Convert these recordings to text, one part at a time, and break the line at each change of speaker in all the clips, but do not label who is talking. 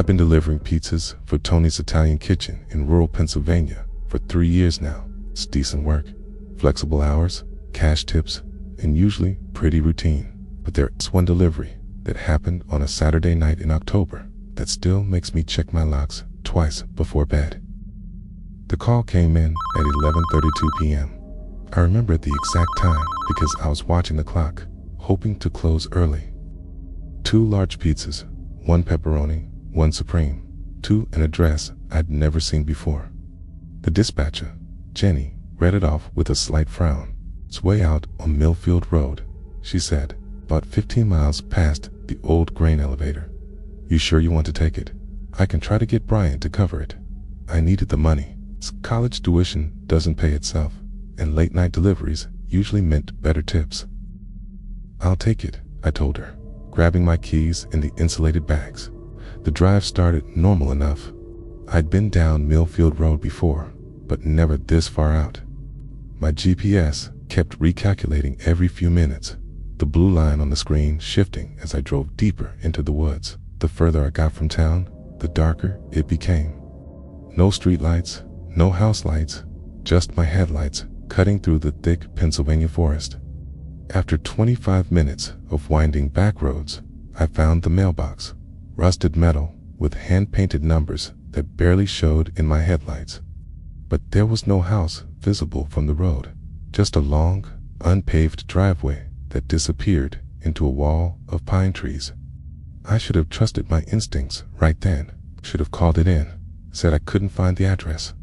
I've been delivering pizzas for Tony's Italian Kitchen in rural Pennsylvania for 3 years now. It's decent work, flexible hours, cash tips, and usually pretty routine. But there's one delivery that happened on a Saturday night in October that still makes me check my locks twice before bed. The call came in at 11:32 p.m. I remember the exact time because I was watching the clock, hoping to close early. 2 large pizzas, 1 pepperoni, 1 supreme, to an address I'd never seen before. The dispatcher, Jenny, read it off with a slight frown. It's way out on Millfield Road, she said, about 15 miles past the old grain elevator. You sure you want to take it? I can try to get Brian to cover it. I needed the money. College tuition doesn't pay itself, and late night deliveries usually meant better tips. I'll take it, I told her, grabbing my keys in the insulated bags. The drive started normal enough. I'd been down Millfield Road before, but never this far out. My GPS kept recalculating every few minutes, the blue line on the screen shifting as I drove deeper into the woods. The further I got from town, the darker it became. No streetlights, no house lights, just my headlights cutting through the thick Pennsylvania forest. After 25 minutes of winding back roads, I found the mailbox, rusted metal with hand-painted numbers that barely showed in my headlights. But there was no house visible from the road, just a long, unpaved driveway that disappeared into a wall of pine trees. I should have trusted my instincts right then, should have called it in, said I couldn't find the address.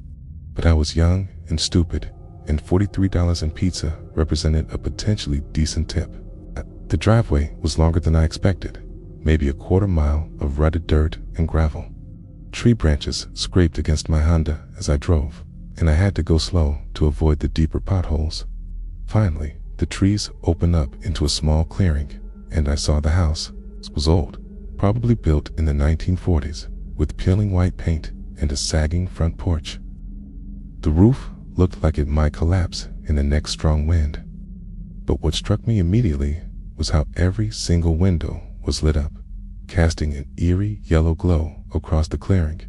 But I was young and stupid, and $43 in pizza represented a potentially decent tip. The driveway was longer than I expected, maybe a quarter mile of rutted dirt and gravel. Tree branches scraped against my Honda as I drove, and I had to go slow to avoid the deeper potholes. Finally, the trees opened up into a small clearing, and I saw the house. It was old, probably built in the 1940s, with peeling white paint and a sagging front porch. The roof looked like it might collapse in the next strong wind. But what struck me immediately was how every single window was lit up, casting an eerie yellow glow across the clearing.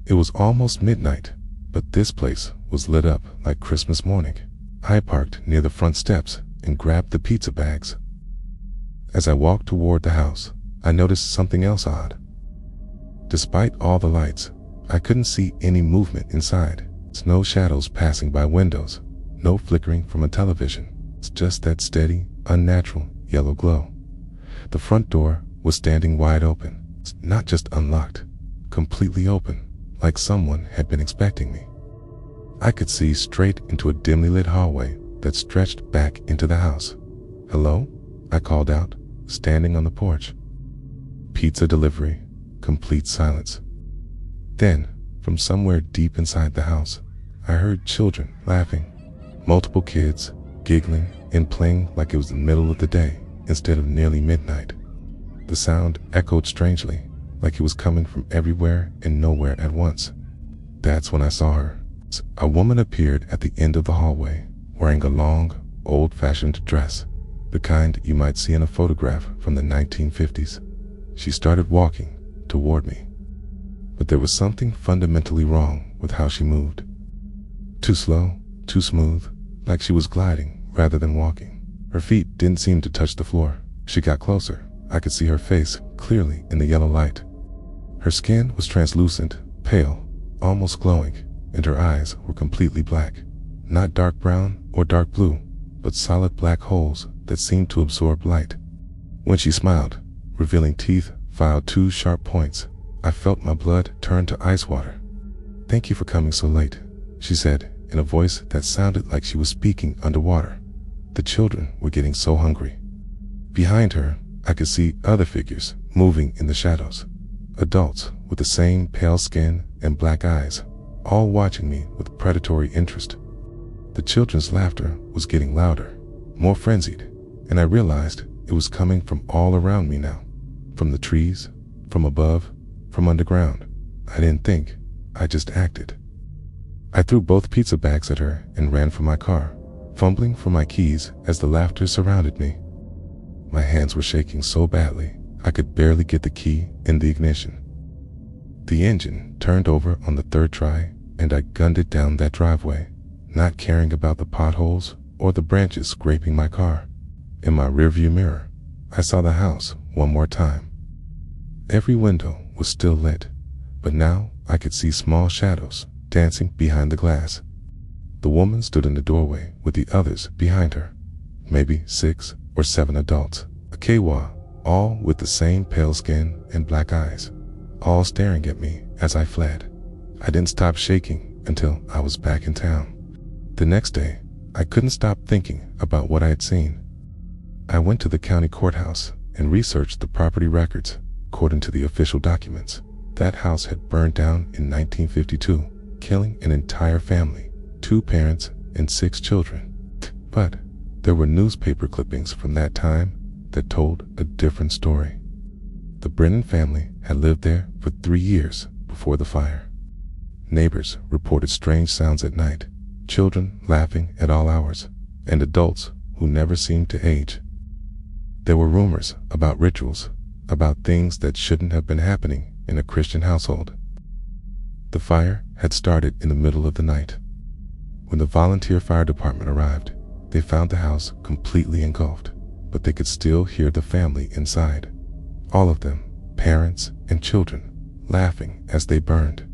It was almost midnight, but this place was lit up like Christmas morning. I parked near the front steps and grabbed the pizza bags. As I walked toward the house, I noticed something else odd. Despite all the lights, I couldn't see any movement inside. No shadows passing by windows, no flickering from a television. It's just that steady, unnatural yellow glow. The front door was standing wide open. It's not just unlocked, completely open, like someone had been expecting me. I could see straight into a dimly lit hallway that stretched back into the house. "Hello?" I called out, standing on the porch. Pizza delivery, complete silence. Then, from somewhere deep inside the house, I heard children laughing, multiple kids giggling and playing like it was the middle of the day instead of nearly midnight. The sound echoed strangely, like it was coming from everywhere and nowhere at once. That's when I saw her. A woman appeared at the end of the hallway, wearing a long, old-fashioned dress, the kind you might see in a photograph from the 1950s. She started walking toward me. But there was something fundamentally wrong with how she moved. Too slow, too smooth, like she was gliding rather than walking. Her feet didn't seem to touch the floor. She got closer. I could see her face clearly in the yellow light. Her skin was translucent, pale, almost glowing, and her eyes were completely black. Not dark brown or dark blue, but solid black holes that seemed to absorb light. When she smiled, revealing teeth filed 2 sharp points, I felt my blood turn to ice water. "Thank you for coming so late," she said in a voice that sounded like she was speaking underwater. The children were getting so hungry. Behind her, I could see other figures moving in the shadows. Adults with the same pale skin and black eyes, all watching me with predatory interest. The children's laughter was getting louder, more frenzied, and I realized it was coming from all around me now. From the trees, from above, from underground. I didn't think, I just acted. I threw both pizza bags at her and ran for my car, fumbling for my keys as the laughter surrounded me. My hands were shaking so badly, I could barely get the key in the ignition. The engine turned over on the third try, and I gunned it down that driveway, not caring about the potholes or the branches scraping my car. In my rearview mirror, I saw the house one more time. Every window was still lit, but now I could see small shadows dancing behind the glass. The woman stood in the doorway with the others behind her, maybe 6 or 7 adults, a Kawa, all with the same pale skin and black eyes, all staring at me as I fled. I didn't stop shaking until I was back in town. The next day, I couldn't stop thinking about what I had seen. I went to the county courthouse and researched the property records. According to the official documents, that house had burned down in 1952, killing an entire family, 2 parents and 6 children. But there were newspaper clippings from that time that told a different story. The Brennan family had lived there for 3 years before the fire. Neighbors reported strange sounds at night, children laughing at all hours, and adults who never seemed to age. There were rumors about rituals, about things that shouldn't have been happening in a Christian household. The fire had started in the middle of the night. When the volunteer fire department arrived, they found the house completely engulfed, but they could still hear the family inside. All of them, parents and children, laughing as they burned.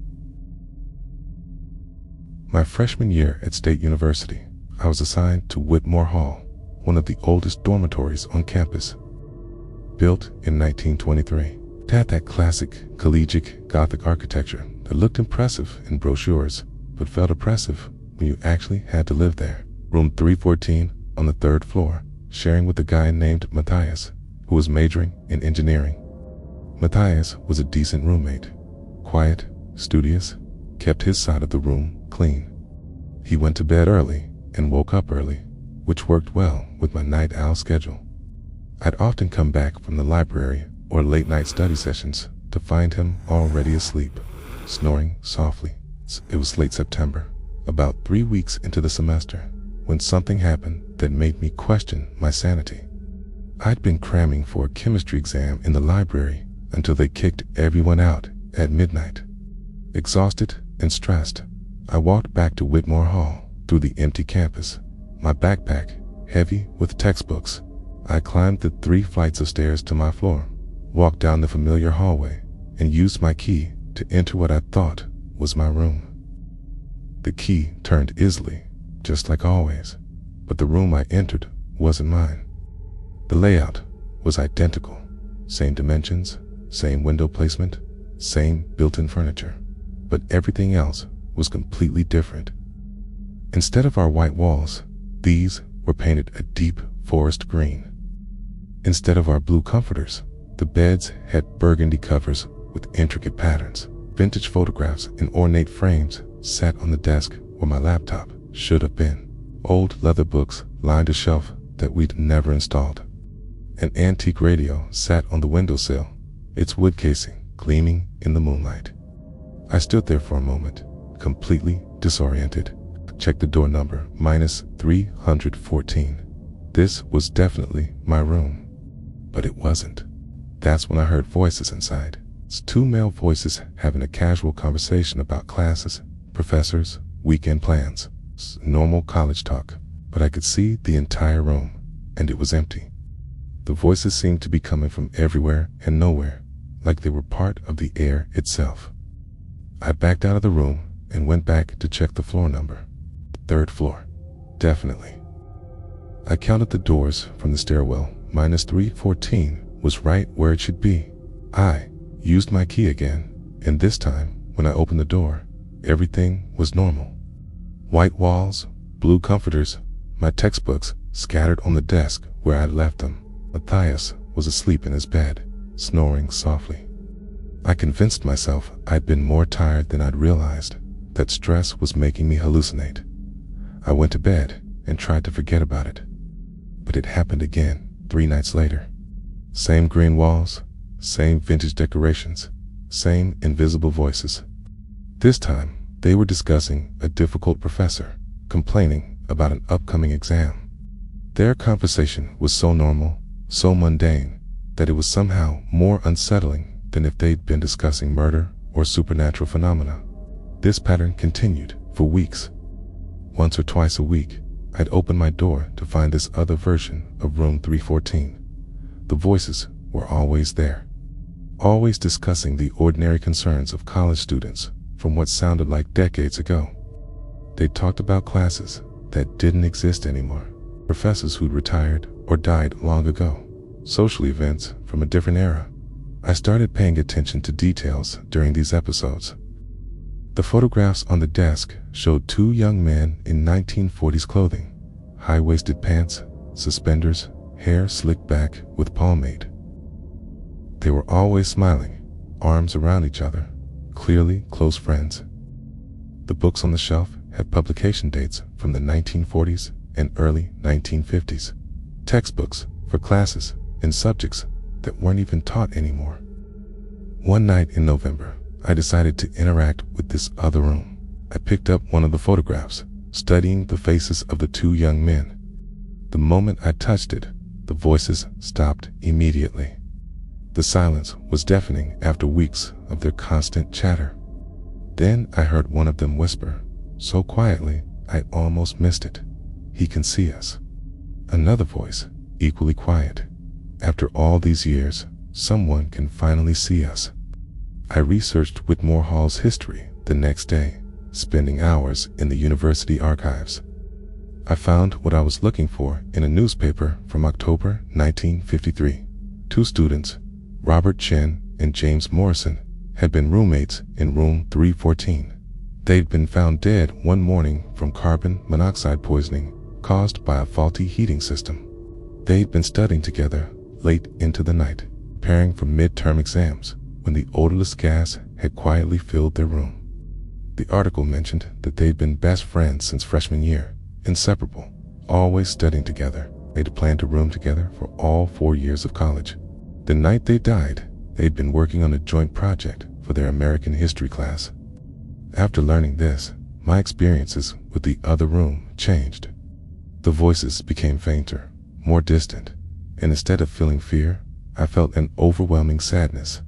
My freshman year at State University, I was assigned to Whitmore Hall, one of the oldest dormitories on campus. Built in 1923, it had that classic collegiate Gothic architecture that looked impressive in brochures, but felt oppressive when you actually had to live there. Room 314 on the 3rd floor, sharing with a guy named Matthias, who was majoring in engineering. Matthias was a decent roommate, quiet, studious, kept his side of the room clean. He went to bed early and woke up early, which worked well with my night owl schedule. I'd often come back from the library or late night study sessions to find him already asleep, snoring softly. It was late September, about 3 weeks into the semester, when something happened that made me question my sanity. I'd been cramming for a chemistry exam in the library until they kicked everyone out at midnight. Exhausted and stressed, I walked back to Whitmore Hall through the empty campus, my backpack heavy with textbooks. I climbed the 3 flights of stairs to my floor, walked down the familiar hallway, and used my key to enter what I thought was my room. The key turned easily, just like always, but the room I entered wasn't mine. The layout was identical, same dimensions, same window placement, same built-in furniture, but everything else was completely different. Instead of our white walls, these were painted a deep forest green. Instead of our blue comforters, the beds had burgundy covers with intricate patterns. Vintage photographs in ornate frames sat on the desk where my laptop should have been. Old leather books lined a shelf that we'd never installed. An antique radio sat on the windowsill, its wood casing gleaming in the moonlight. I stood there for a moment, completely disoriented. Checked the door number, -314. This was definitely my room. But it wasn't. That's when I heard voices inside. It's 2 male voices having a casual conversation about classes, professors, weekend plans. It's normal college talk, but I could see the entire room, and it was empty. The voices seemed to be coming from everywhere and nowhere, like they were part of the air itself. I backed out of the room and went back to check the floor number. 3rd floor. Definitely. I counted the doors from the stairwell. -314 was right where it should be. I used my key again, and this time, when I opened the door, everything was normal. White walls, blue comforters, my textbooks scattered on the desk where I'd left them. Matthias was asleep in his bed, snoring softly. I convinced myself I'd been more tired than I'd realized, that stress was making me hallucinate. I went to bed and tried to forget about it. But it happened again 3 nights later. Same green walls, same vintage decorations, same invisible voices. This time, they were discussing a difficult professor, complaining about an upcoming exam. Their conversation was so normal, so mundane, that it was somehow more unsettling than if they'd been discussing murder or supernatural phenomena. This pattern continued for weeks. Once or twice a week, I'd open my door to find this other version of room 314. The voices were always there, always discussing the ordinary concerns of college students from what sounded like decades ago. They talked about classes that didn't exist anymore, professors who'd retired or died long ago, social events from a different era. I started paying attention to details during these episodes. The photographs on the desk showed two young men in 1940s clothing, high-waisted pants, suspenders, hair slicked back with pomade. They were always smiling, arms around each other, clearly close friends. The books on the shelf had publication dates from the 1940s and early 1950s, textbooks for classes and subjects that weren't even taught anymore. One night in November, I decided to interact with this other room. I picked up one of the photographs, studying the faces of the two young men. The moment I touched it, the voices stopped immediately. The silence was deafening after weeks of their constant chatter. Then I heard one of them whisper, so quietly I almost missed it, "He can see us." Another voice, equally quiet, "After all these years, someone can finally see us." I researched Whitmore Hall's history the next day, spending hours in the university archives. I found what I was looking for in a newspaper from October 1953. Two students, Robert Chen and James Morrison, had been roommates in room 314. They'd been found dead one morning from carbon monoxide poisoning caused by a faulty heating system. They'd been studying together late into the night, preparing for midterm exams, when the odorless gas had quietly filled their room. The article mentioned that they'd been best friends since freshman year, inseparable, always studying together. They'd planned to room together for all 4 years of college. The night they died, they'd been working on a joint project for their American history class. After learning this, my experiences with the other room changed. The voices became fainter, more distant, and instead of feeling fear, I felt an overwhelming sadness.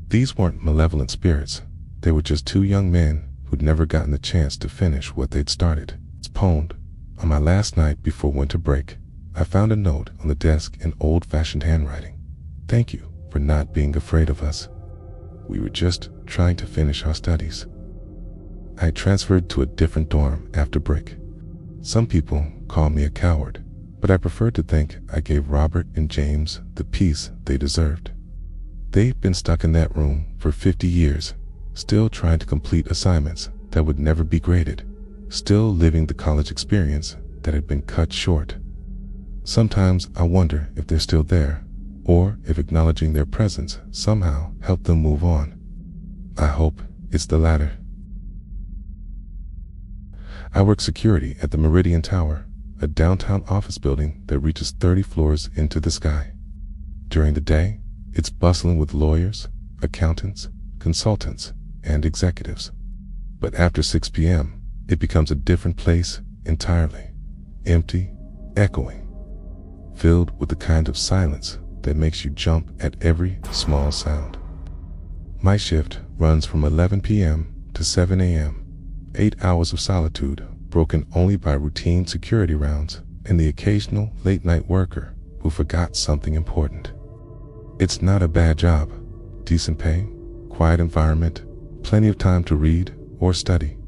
These weren't malevolent spirits. They were just two young men who'd never gotten the chance to finish what they'd started. It's pwned. On my last night before winter break, I found a note on the desk in old-fashioned handwriting. "Thank you for not being afraid of us. We were just trying to finish our studies." I transferred to a different dorm after break. Some people call me a coward, but I prefer to think I gave Robert and James the peace they deserved. They'd been stuck in that room for 50 years, still trying to complete assignments that would never be graded, still living the college experience that had been cut short. Sometimes I wonder if they're still there, or if acknowledging their presence somehow helped them move on. I hope it's the latter. I work security at the Meridian Tower, a downtown office building that reaches 30 floors into the sky. During the day, it's bustling with lawyers, accountants, consultants, and executives. But after 6 p.m., it becomes a different place entirely. Empty, echoing, filled with the kind of silence that makes you jump at every small sound. My shift runs from 11 p.m. to 7 a.m., 8 hours of solitude broken only by routine security rounds and the occasional late-night worker who forgot something important. It's not a bad job. Decent pay, quiet environment, plenty of time to read or study.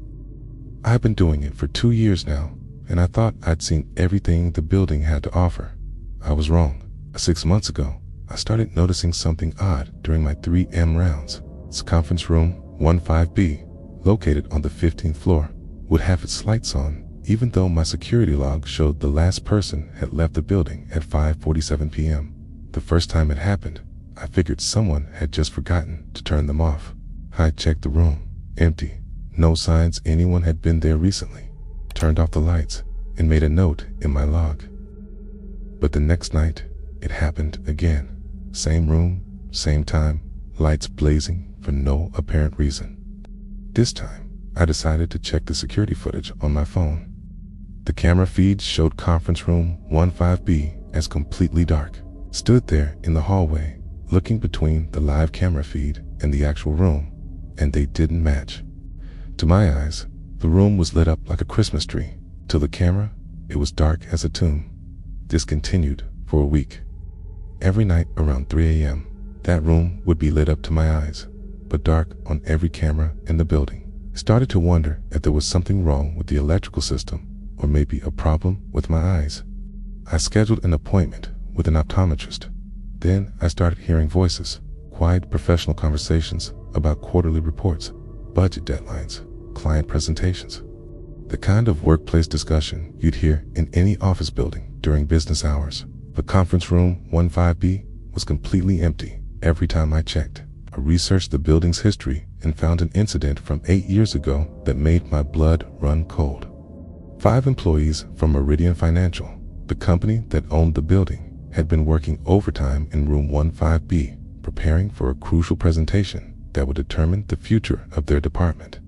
I've been doing it for 2 years now, and I thought I'd seen everything the building had to offer. I was wrong. 6 months ago, I started noticing something odd during my 3M rounds. It's conference room 15B, located on the 15th floor, would have its lights on, even though my security log showed the last person had left the building at 5:47 p.m. The first time it happened, I figured someone had just forgotten to turn them off. I checked the room, empty, no signs anyone had been there recently, turned off the lights, and made a note in my log. But the next night, it happened again. Same room, same time, lights blazing for no apparent reason. This time, I decided to check the security footage on my phone. The camera feed showed conference room 15B as completely dark. Stood there in the hallway, looking between the live camera feed and the actual room, and they didn't match. To my eyes, the room was lit up like a Christmas tree. To the camera, it was dark as a tomb. This continued for a week. Every night around 3 a.m., that room would be lit up to my eyes, but dark on every camera in the building. I started to wonder if there was something wrong with the electrical system, or maybe a problem with my eyes. I scheduled an appointment with an optometrist. Then I started hearing voices, quiet professional conversations about quarterly reports, budget deadlines, client presentations. The kind of workplace discussion you'd hear in any office building during business hours. The conference room 15B was completely empty every time I checked. I researched the building's history and found an incident from 8 years ago that made my blood run cold. 5 employees from Meridian Financial, the company that owned the building, had been working overtime in room 15B, preparing for a crucial presentation that would determine the future of their department.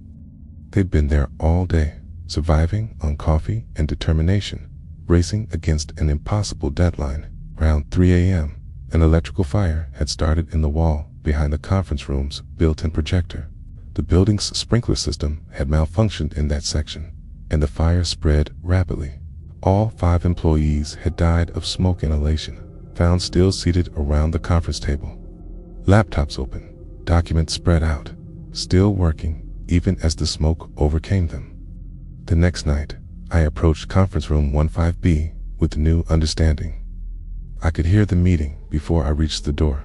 They'd been there all day, surviving on coffee and determination, racing against an impossible deadline. Around 3 a.m., an electrical fire had started in the wall behind the conference room's built-in projector. The building's sprinkler system had malfunctioned in that section, and the fire spread rapidly. All 5 employees had died of smoke inhalation, found still seated around the conference table. Laptops open, documents spread out, still working even as the smoke overcame them. The next night, I approached conference room 15B with new understanding. I could hear the meeting before I reached the door.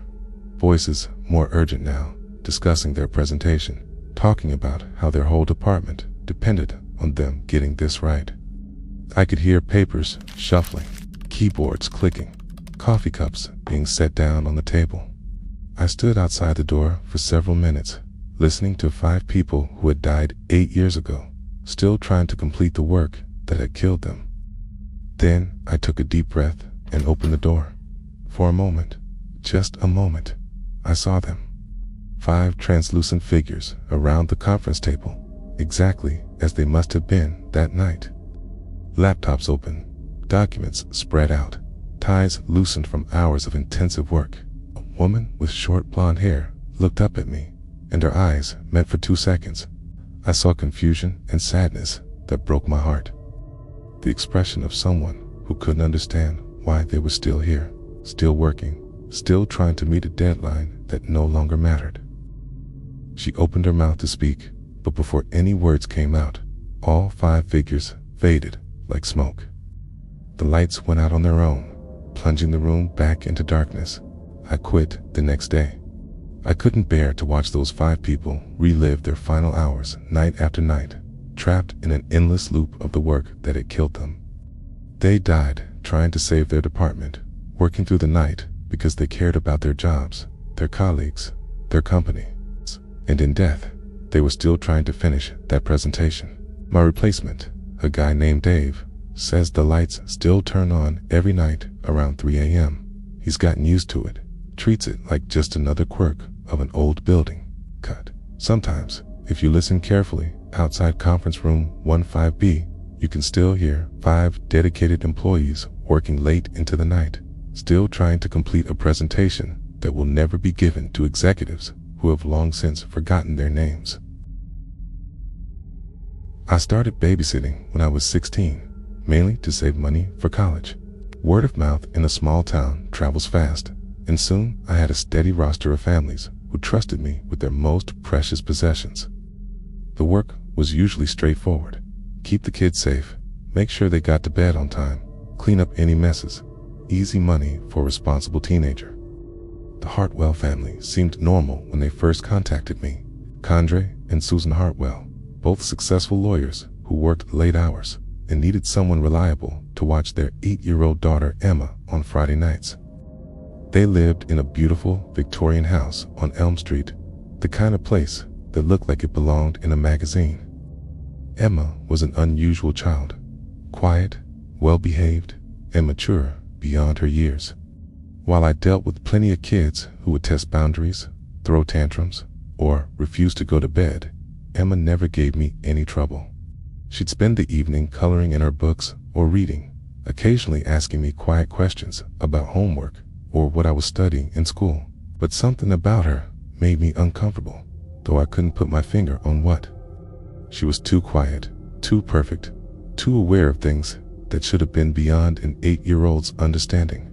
Voices, more urgent now, discussing their presentation, talking about how their whole department depended on them getting this right. I could hear papers shuffling, keyboards clicking, coffee cups being set down on the table. I stood outside the door for several minutes, listening to 5 people who had died 8 years ago, still trying to complete the work that had killed them. Then I took a deep breath and opened the door. For a moment, just a moment, I saw them. 5 translucent figures around the conference table, exactly as they must have been that night. Laptops open, documents spread out, ties loosened from hours of intensive work. A woman with short blonde hair looked up at me, and her eyes met for 2 seconds. I saw confusion and sadness that broke my heart. The expression of someone who couldn't understand why they were still here, still working, still trying to meet a deadline that no longer mattered. She opened her mouth to speak, but before any words came out, all 5 figures faded like smoke. The lights went out on their own, plunging the room back into darkness. I quit the next day. I couldn't bear to watch those 5 people relive their final hours night after night, trapped in an endless loop of the work that had killed them. They died trying to save their department, working through the night because they cared about their jobs, their colleagues, their company. And in death, they were still trying to finish that presentation. My replacement, a guy named Dave, says the lights still turn on every night around 3 a.m. He's gotten used to it, treats it like just another quirk of an old building. Cut. Sometimes, if you listen carefully, outside conference room 15B, you can still hear 5 dedicated employees working late into the night, still trying to complete a presentation that will never be given to executives who have long since forgotten their names. I started babysitting when I was 16, mainly to save money for college. Word of mouth in a small town travels fast, and soon I had a steady roster of families who trusted me with their most precious possessions. The work was usually straightforward. Keep the kids safe, make sure they got to bed on time, clean up any messes. Easy money for a responsible teenager. The Hartwell family seemed normal when they first contacted me. Condre and Susan Hartwell, both successful lawyers who worked late hours and needed someone reliable to watch their 8-year-old daughter Emma on Friday nights. They lived in a beautiful Victorian house on Elm Street, the kind of place that looked like it belonged in a magazine. Emma was an unusual child, quiet, well-behaved, and mature beyond her years. While I dealt with plenty of kids who would test boundaries, throw tantrums, or refuse to go to bed, Emma never gave me any trouble. She'd spend the evening coloring in her books or reading, occasionally asking me quiet questions about homework or what I was studying in school. But something about her made me uncomfortable. though I couldn't put my finger on what. She was too quiet, too perfect, too aware of things that should have been beyond an 8-year-old's understanding.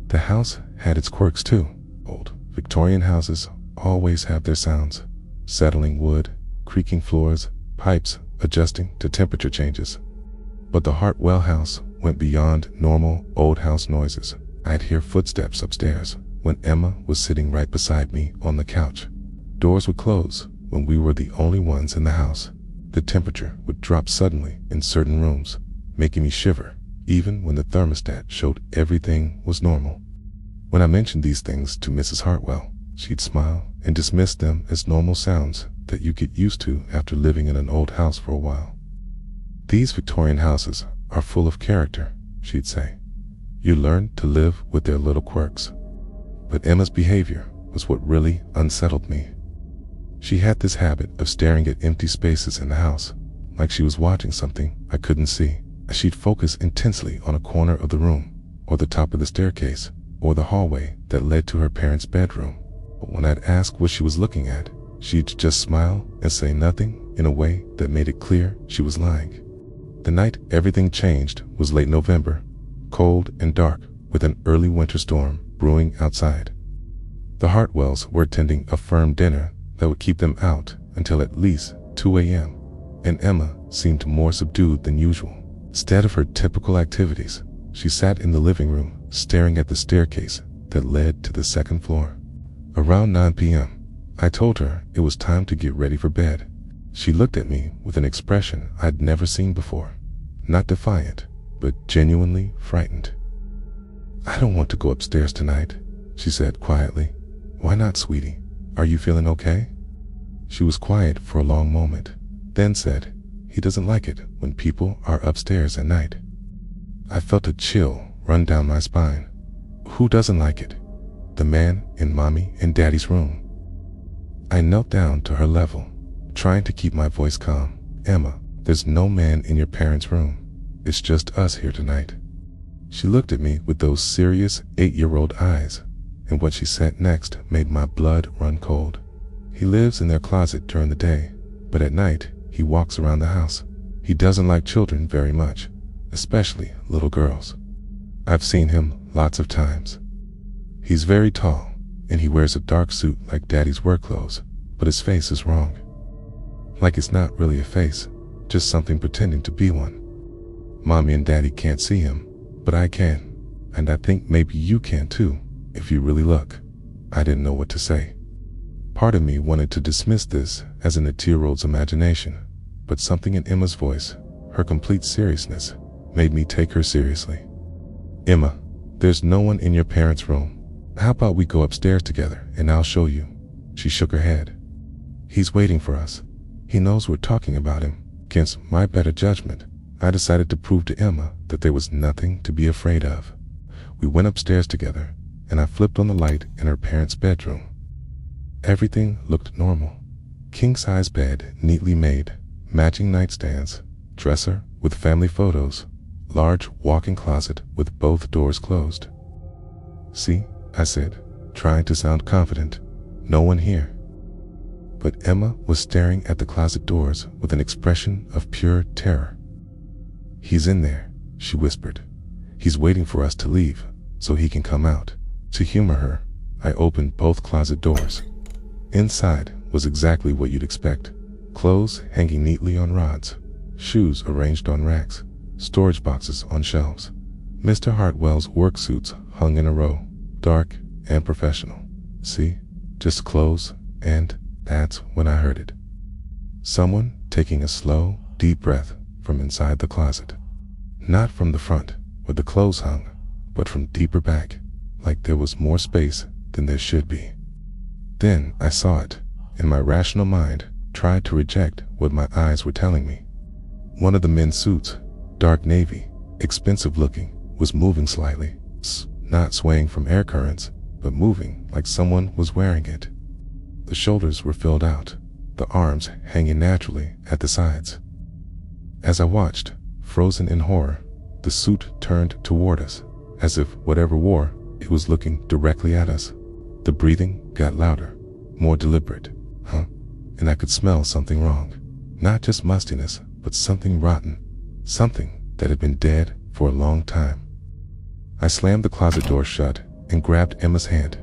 The house had its quirks too. Old Victorian houses always have their sounds: settling wood, creaking floors, pipes adjusting to temperature changes. But the Hartwell house went beyond normal old house noises. I'd hear footsteps upstairs when Emma was sitting right beside me on the couch. Doors would close when we were the only ones in the house. The temperature would drop suddenly in certain rooms, making me shiver, even when the thermostat showed everything was normal. When I mentioned these things to Mrs. Hartwell, she'd smile and dismiss them as normal sounds that you get used to after living in an old house for a while. "These Victorian houses are full of character," she'd say. "You learn to live with their little quirks." But Emma's behavior was what really unsettled me. She had this habit of staring at empty spaces in the house, like she was watching something I couldn't see. She'd focus intensely on a corner of the room, or the top of the staircase, or the hallway that led to her parents' bedroom. But when I'd ask what she was looking at, she'd just smile and say nothing in a way that made it clear she was lying. The night everything changed was late November, cold and dark, with an early winter storm brewing outside. The Hartwells were attending a firm dinner that would keep them out until at least 2 a.m., and Emma seemed more subdued than usual. Instead of her typical activities, she sat in the living room staring at the staircase that led to the second floor. Around 9 p.m., I told her it was time to get ready for bed. She looked at me with an expression I'd never seen before. Not defiant, but genuinely frightened. "I don't want to go upstairs tonight," she said quietly. "Why not, sweetie? Are you feeling okay?" She was quiet for a long moment, then said, "He doesn't like it when people are upstairs at night." I felt a chill run down my spine. Who doesn't like it? The man in Mommy and Daddy's room. I knelt down to her level, trying to keep my voice calm. "Emma, there's no man in your parents' room. It's just us here tonight." She looked at me with those serious 8-year-old eyes, and what she said next made my blood run cold. "He lives in their closet during the day, but at night he walks around the house. He doesn't like children very much, especially little girls. I've seen him lots of times. He's very tall, and he wears a dark suit like Daddy's work clothes, but his face is wrong. Like it's not really a face, just something pretending to be one. Mommy and Daddy can't see him, but I can, and I think maybe you can too, if you really look." I didn't know what to say. Part of me wanted to dismiss this as an 8-year-old's imagination, but something in Emma's voice, her complete seriousness, made me take her seriously. "Emma, there's no one in your parents' room. How about we go upstairs together and I'll show you?" She shook her head. "He's waiting for us. He knows we're talking about him." Against my better judgment, I decided to prove to Emma that there was nothing to be afraid of. We went upstairs together, and I flipped on the light in her parents' bedroom. Everything looked normal. King-size bed neatly made, matching nightstands, dresser with family photos, large walk-in closet with both doors closed. "See," I said, trying to sound confident. "No one here." But Emma was staring at the closet doors with an expression of pure terror. "He's in there," she whispered. "He's waiting for us to leave so he can come out." To humor her, I opened both closet doors. Inside was exactly what you'd expect. Clothes hanging neatly on rods, shoes arranged on racks, storage boxes on shelves. Mr. Hartwell's work suits hung in a row, dark and professional. See, just clothes, and that's when I heard it. Someone taking a slow, deep breath from inside the closet. Not from the front, where the clothes hung, but from deeper back, like there was more space than there should be. Then I saw it, and my rational mind tried to reject what my eyes were telling me. One of the men's suits, dark navy, expensive looking, was moving slightly, not swaying from air currents, but moving like someone was wearing it. The shoulders were filled out, the arms hanging naturally at the sides. As I watched, frozen in horror, the suit turned toward us, as if whatever wore, it was looking directly at us. The breathing got louder, more deliberate. "Huh? and I could smell something wrong. Not just mustiness, but something rotten. Something that had been dead for a long time. I slammed the closet door shut and grabbed Emma's hand.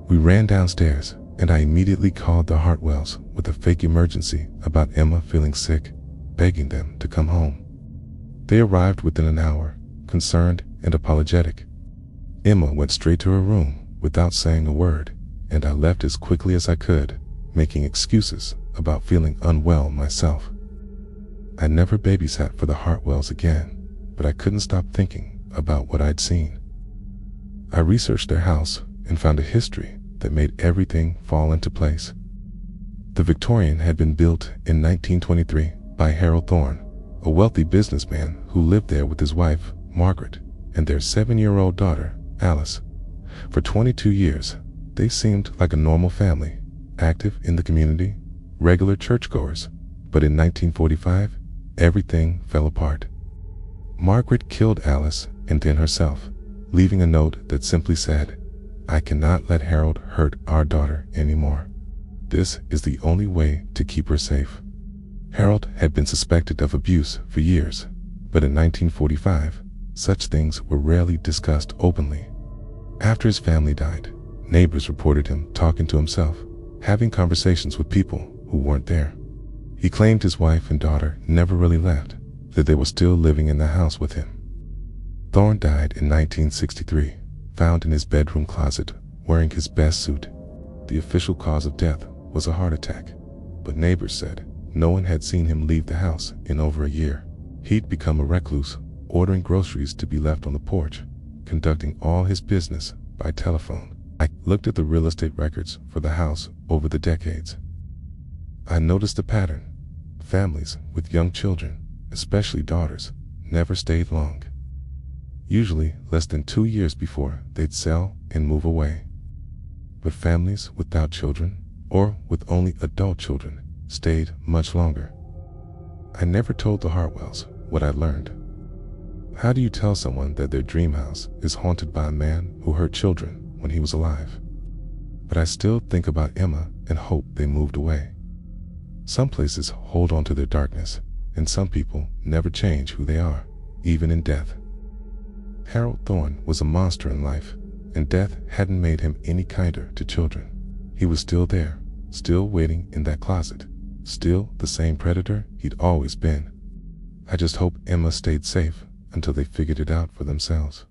We ran downstairs, and I immediately called the Hartwells with a fake emergency about Emma feeling sick, begging them to come home. They arrived within an hour, concerned and apologetic. Emma went straight to her room without saying a word, and I left as quickly as I could, making excuses about feeling unwell myself. I never babysat for the Hartwells again, but I couldn't stop thinking about what I'd seen. I researched their house and found a history that made everything fall into place. The Victorian had been built in 1923 by Harold Thorne, a wealthy businessman who lived there with his wife, Margaret, and their 7-year-old daughter, Alice. For 22 years, they seemed like a normal family, active in the community, regular churchgoers. But in 1945, everything fell apart. Margaret killed Alice and then herself, leaving a note that simply said, "I cannot let Harold hurt our daughter anymore. This is the only way to keep her safe." Harold had been suspected of abuse for years, but in 1945, such things were rarely discussed openly. After his family died, neighbors reported him talking to himself, having conversations with people who weren't there. He claimed his wife and daughter never really left, that they were still living in the house with him. Thorne died in 1963, found in his bedroom closet, wearing his best suit. The official cause of death was a heart attack, but neighbors said no one had seen him leave the house in over a year. He'd become a recluse, ordering groceries to be left on the porch, conducting all his business by telephone. I looked at the real estate records for the house over the decades. I noticed a pattern. Families with young children, especially daughters, never stayed long. Usually less than 2 years before they'd sell and move away. But families without children, or with only adult children, stayed much longer. I never told the Hartwells what I learned. How do you tell someone that their dream house is haunted by a man who hurt children when he was alive? But I still think about Emma and hope they moved away. Some places hold on to their darkness, and some people never change who they are, even in death. Harold Thorne was a monster in life, and death hadn't made him any kinder to children. He was still there, still waiting in that closet, still the same predator he'd always been. I just hope Emma stayed safe until they figured it out for themselves.